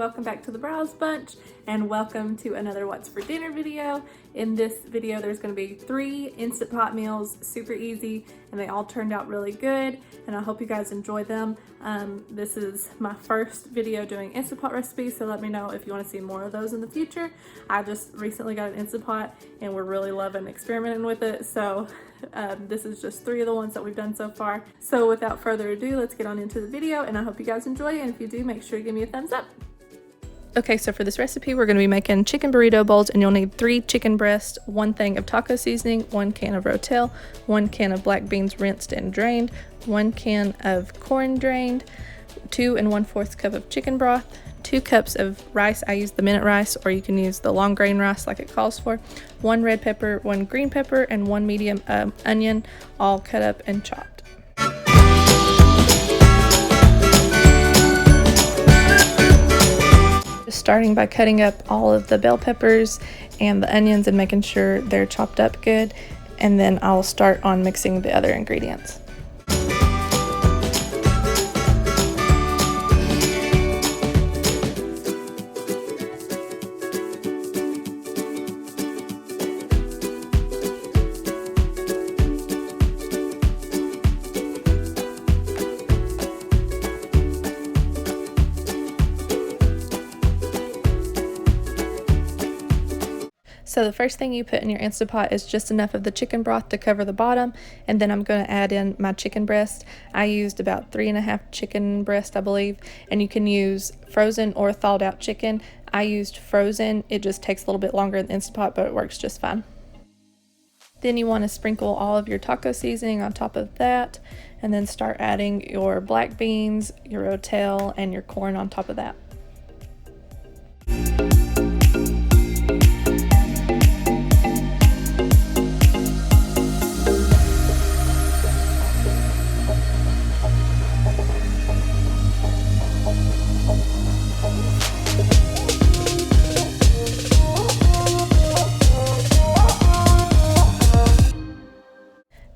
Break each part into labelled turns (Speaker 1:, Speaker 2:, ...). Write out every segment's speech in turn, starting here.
Speaker 1: welcome back to the Briles bunch, and welcome to another What's for Dinner video. In this video there's going to be 3 Instant Pot meals, super easy, and they all turned out really good, and I hope you guys enjoy them. This is my first video doing Instant Pot recipes, so let me know if you want to see more of those in the future. I just recently got an Instant Pot and we're really loving experimenting with it, so this is just 3 of the ones that we've done so far. So without further ado, let's get on into the video, and I hope you guys enjoy it, and if you do, make sure you give me a thumbs up. Okay, so for this recipe, we're going to be making chicken burrito bowls, and you'll need 3 chicken breasts, 1 thing of taco seasoning, 1 can of rotel, 1 can of black beans rinsed and drained, 1 can of corn drained, 2 1/4 cup of chicken broth, 2 cups of rice. I use the minute rice, or you can use the long grain rice like it calls for, 1 red pepper, 1 green pepper, and 1 medium onion, all cut up and chopped. Just starting by cutting up all of the bell peppers and the onions and making sure they're chopped up good, and then I'll start on mixing the other ingredients. So the first thing you put in your Instant Pot is just enough of the chicken broth to cover the bottom, and then I'm going to add in my chicken breast. I used about 3.5 chicken breast, I believe, and you can use frozen or thawed out chicken. I used frozen. It just takes a little bit longer in the Instant Pot, but it works just fine. Then you want to sprinkle all of your taco seasoning on top of that, and then start adding your black beans, your rotel, and your corn on top of that.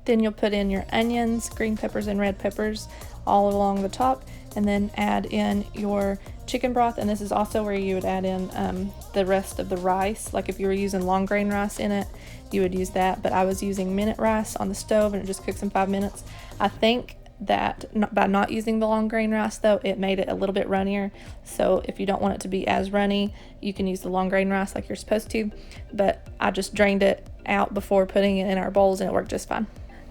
Speaker 1: Then you'll put in your onions, green peppers, and red peppers all along the top, and then add in your chicken broth. And this is also where you would add in the rest of the rice. Like if you were using long grain rice in it, you would use that, but I was using minute rice on the stove, and it just cooks in 5 minutes. I think that by not using the long grain rice though, it made it a little bit runnier. So if you don't want it to be as runny, you can use the long grain rice like you're supposed to, but I just drained it out before putting it in our bowls, and it worked just fine.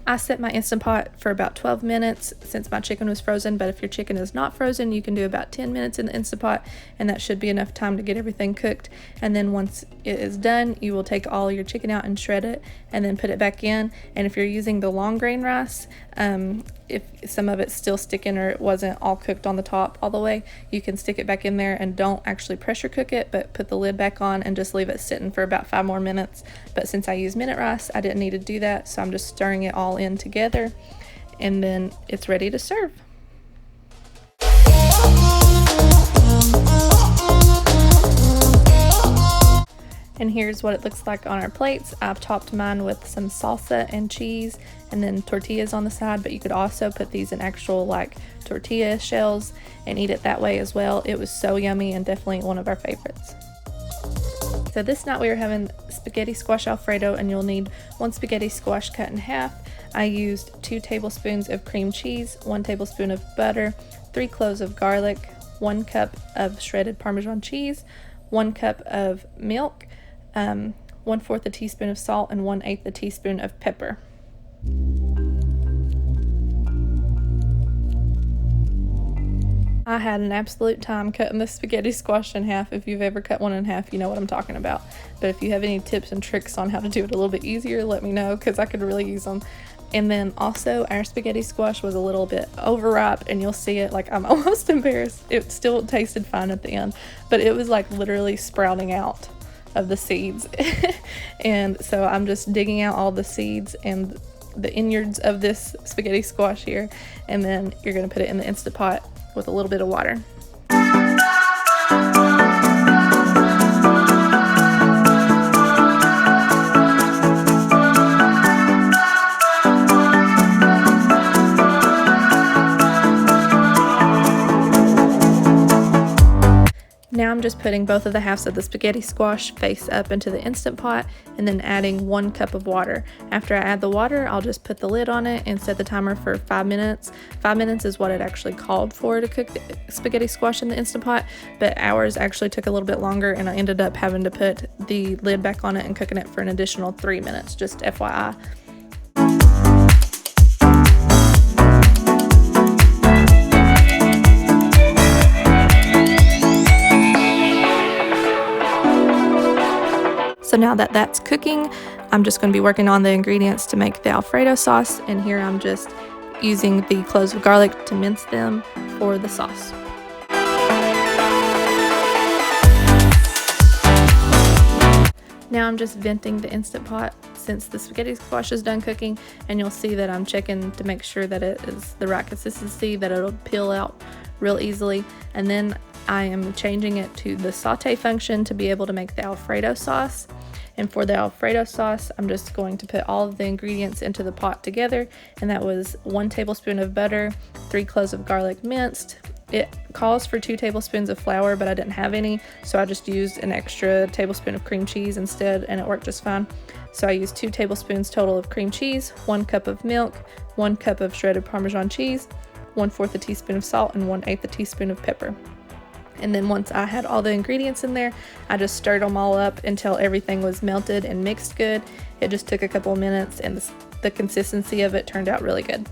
Speaker 1: I set my Instant Pot for about 12 minutes since my chicken was frozen, but if your chicken is not frozen, you can do about 10 minutes in the Instant Pot, and that should be enough time to get everything cooked. And then once it is done, you will take all your chicken out and shred it, and then put it back in. And if you're using the long grain rice, if some of it's still sticking or it wasn't all cooked on the top all the way, you can stick it back in there, and don't actually pressure cook it, but put the lid back on and just leave it sitting for about 5 more minutes. But since I use minute rice, I didn't need to do that, so I'm just stirring it all in together, and then it's ready to serve. And here's what it looks like on our plates. I've topped mine with some salsa and cheese, and then tortillas on the side, but you could also put these in actual like tortilla shells and eat it that way as well. It was so yummy, and definitely one of our favorites. So this night we were having spaghetti squash Alfredo, and you'll need 1 spaghetti squash cut in half. I used 2 tablespoons of cream cheese, 1 tablespoon of butter, 3 cloves of garlic, 1 cup of shredded Parmesan cheese, 1 cup of milk, 1/4 a teaspoon of salt, and 1/8 a teaspoon of pepper. I had an absolute time cutting this spaghetti squash in half. If you've ever cut one in half, you know what I'm talking about. But if you have any tips and tricks on how to do it a little bit easier, let me know, because I could really use them. And then also our spaghetti squash was a little bit overripe, and you'll see it, like I'm almost embarrassed. It still tasted fine at the end, but it was like literally sprouting out of the seeds. And so I'm just digging out all the seeds and the innards of this spaghetti squash here, and then you're going to put it in the Instant Pot with a little bit of water. just putting both of the halves of the spaghetti squash face up into the Instant Pot and then adding 1 cup of water. After I add the water, I'll just put the lid on it and set the timer for 5 minutes. 5 minutes is what it actually called for to cook the spaghetti squash in the Instant Pot, but ours actually took a little bit longer, and I ended up having to put the lid back on it and cooking it for an additional 3 minutes, just FYI. So now that that's cooking, I'm just going to be working on the ingredients to make the Alfredo sauce, and here I'm just using the cloves of garlic to mince them for the sauce. Now I'm just venting the Instant Pot since the spaghetti squash is done cooking, and you'll see that I'm checking to make sure that it is the right consistency, that it'll peel out real easily, and then I am changing it to the saute function to be able to make the Alfredo sauce. And for the Alfredo sauce, I'm just going to put all of the ingredients into the pot together, and that was 1 tablespoon of butter, 3 cloves of garlic minced. It calls for 2 tablespoons of flour, but I didn't have any, so I just used an extra tablespoon of cream cheese instead, and it worked just fine. So I used 2 tablespoons total of cream cheese, 1 cup of milk, 1 cup of shredded Parmesan cheese, 1/4 a teaspoon of salt, and 1/8 a teaspoon of pepper. And then once I had all the ingredients in there, I just stirred them all up until everything was melted and mixed good. It just took a couple of minutes, and the consistency of it turned out really good.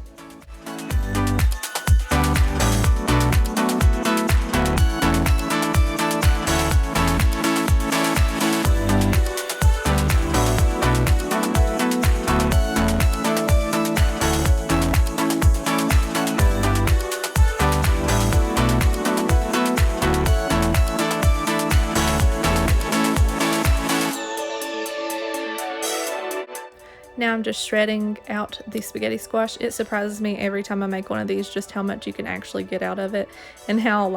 Speaker 1: Now I'm just shredding out the spaghetti squash. It surprises me every time I make one of these just how much you can actually get out of it, and how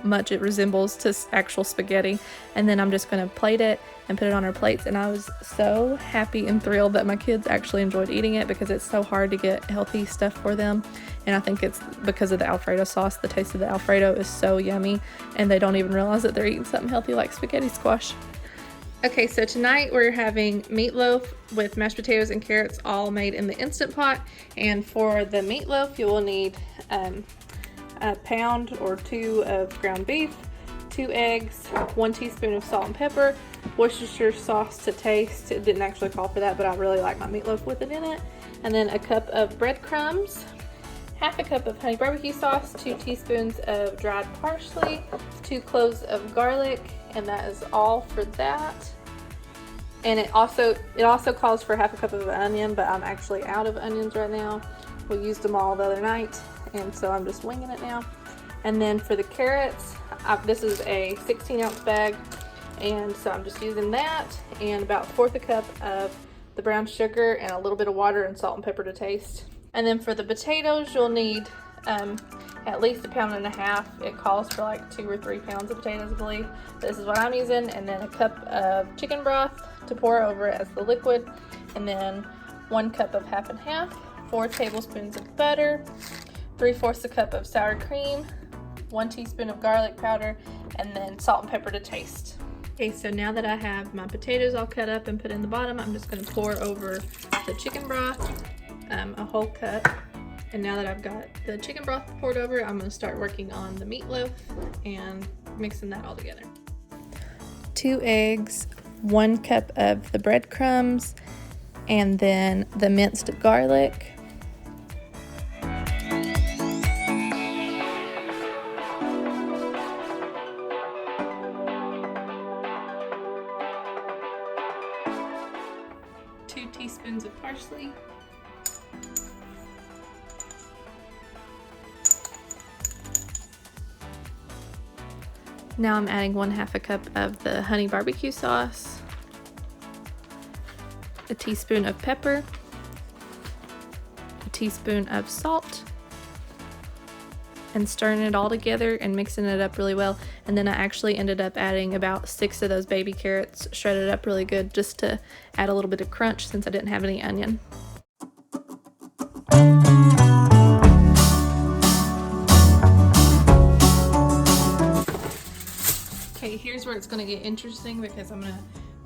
Speaker 1: much it resembles to actual spaghetti. And then I'm just going to plate it and put it on our plates, and I was so happy and thrilled that my kids actually enjoyed eating it, because it's so hard to get healthy stuff for them, and I think it's because of the Alfredo sauce. The taste of the Alfredo is so yummy, and they don't even realize that they're eating something healthy like spaghetti squash. Okay, so tonight we're having meatloaf with mashed potatoes and carrots, all made in the Instant Pot. And for the meatloaf, you will need a pound or 2 of ground beef, 2 eggs, 1 teaspoon of salt and pepper, Worcestershire sauce to taste. It didn't actually call for that, but I really like my meatloaf with it in it. And then a cup of breadcrumbs, half a cup of honey barbecue sauce, 2 teaspoons of dried parsley, 2 cloves of garlic, and that is all for that. And it also calls for half a cup of onion, but I'm actually out of onions right now. We used them all the other night, and so I'm just winging it now. And then for the carrots, this is a 16-ounce bag, and so I'm just using that, and about 1/4 cup of the brown sugar, and a little bit of water and salt and pepper to taste. And then for the potatoes, you'll need at least 1.5 pounds. It calls for like 2 or 3 pounds of potatoes, I believe. This is what I'm using. And then a cup of chicken broth to pour over as the liquid. And then 1 cup of half and half, 4 tablespoons of butter, 3/4 a cup of sour cream, 1 teaspoon of garlic powder, and then salt and pepper to taste. Okay, so now that I have my potatoes all cut up and put in the bottom, I'm just going to pour over the chicken broth, a whole cup. And now that I've got the chicken broth poured over, I'm going to start working on the meatloaf and mixing that all together. 2 eggs, 1 cup of the breadcrumbs, and then the minced garlic. Two teaspoons of parsley. Now I'm adding 1/2 cup of the honey barbecue sauce, a teaspoon of pepper, a teaspoon of salt, and stirring it all together and mixing it up really well. And then I actually ended up adding about 6 of those baby carrots, shredded up really good, just to add a little bit of crunch since I didn't have any onion. here's where it's gonna get interesting, because I'm gonna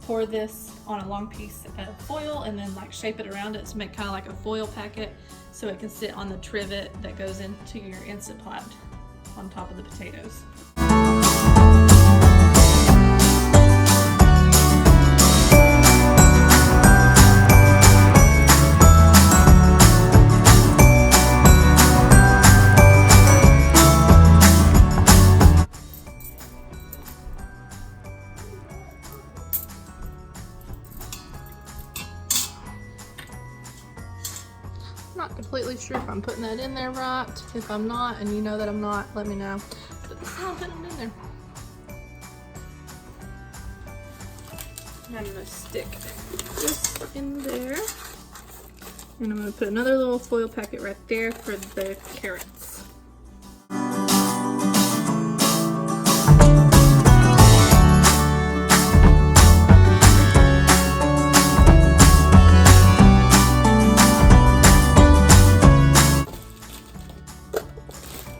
Speaker 1: pour this on a long piece of foil and then like shape it around it to make kind of like a foil packet so it can sit on the trivet that goes into your Instant Pot on top of the potatoes. Not completely sure if I'm putting that in there right. If I'm not, and you know that I'm not, let me know. But this is how I'm putting it in there. Now I'm gonna stick this in there. And I'm gonna put another little foil packet right there for the carrots.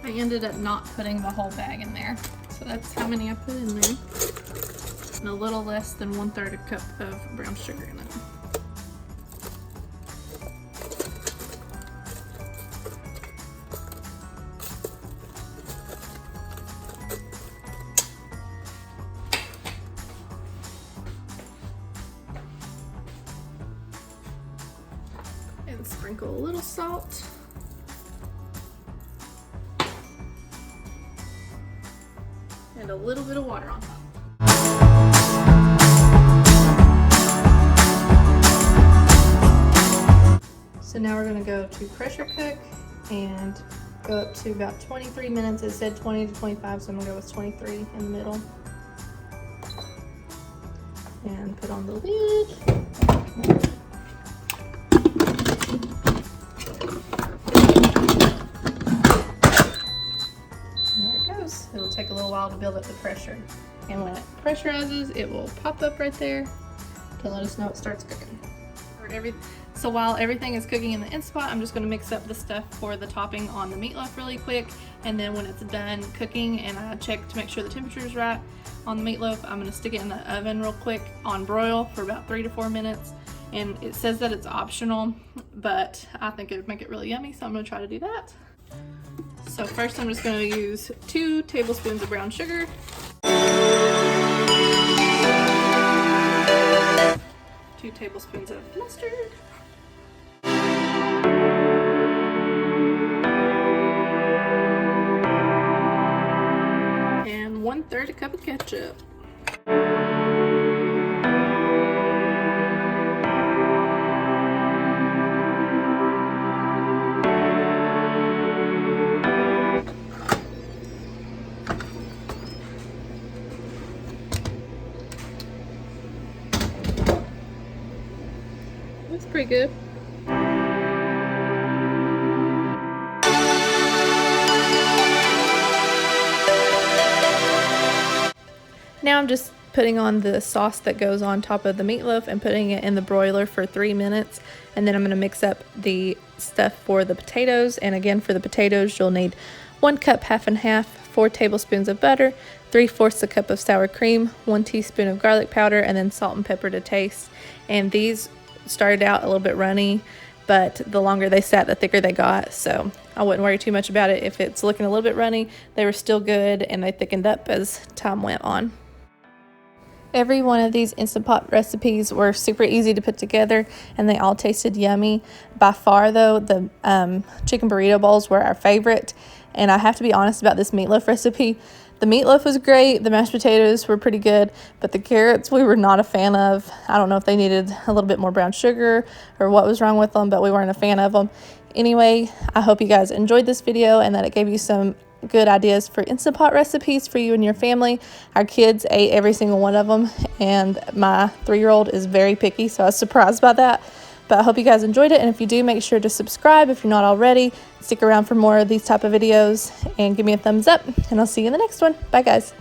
Speaker 1: I ended up not putting the whole bag in there. So that's how many I put in there. And a little less than 1/3 cup of brown sugar in it. And sprinkle a little salt. And a little bit of water on top. So now we're gonna go to pressure cook and go up to about 23 minutes. It said 20 to 25, so I'm gonna go with 23 in the middle. And put on the lid. It'll take a little while to build up the pressure. And when it pressurizes, it will pop up right there to let us know it starts cooking. So while everything is cooking in the Instant Pot, I'm just gonna mix up the stuff for the topping on the meatloaf really quick. And then when it's done cooking and I check to make sure the temperature is right on the meatloaf, I'm gonna stick it in the oven real quick on broil for about 3 to 4 minutes. And it says that it's optional, but I think it would make it really yummy, so I'm gonna try to do that. So first I'm just going to use 2 tablespoons of brown sugar, 2 tablespoons of mustard, and 1/3 cup of ketchup. That's pretty good. Now I'm just putting on the sauce that goes on top of the meatloaf and putting it in the broiler for 3 minutes. And then I'm going to mix up the stuff for the potatoes. And again, for the potatoes, you'll need 1 cup half and half, 4 tablespoons of butter, 3/4 a cup of sour cream, 1 teaspoon of garlic powder, and then salt and pepper to taste. And these started out a little bit runny, but the longer they sat, the thicker they got. So I wouldn't worry too much about it. If it's looking a little bit runny, they were still good and they thickened up as time went on. Every one of these Instant Pot recipes were super easy to put together and they all tasted yummy. By far though, the chicken burrito bowls were our favorite. And I have to be honest about this meatloaf recipe. The meatloaf was great, the mashed potatoes were pretty good, but the carrots we were not a fan of. I don't know if they needed a little bit more brown sugar or what was wrong with them, but we weren't a fan of them. Anyway, I hope you guys enjoyed this video and that it gave you some good ideas for Instant Pot recipes for you and your family. Our kids ate every single one of them, and my 3-year-old is very picky, so I was surprised by that. But I hope you guys enjoyed it, and if you do, make sure to subscribe if you're not already. Stick around for more of these type of videos, and give me a thumbs up, and I'll see you in the next one. Bye, guys.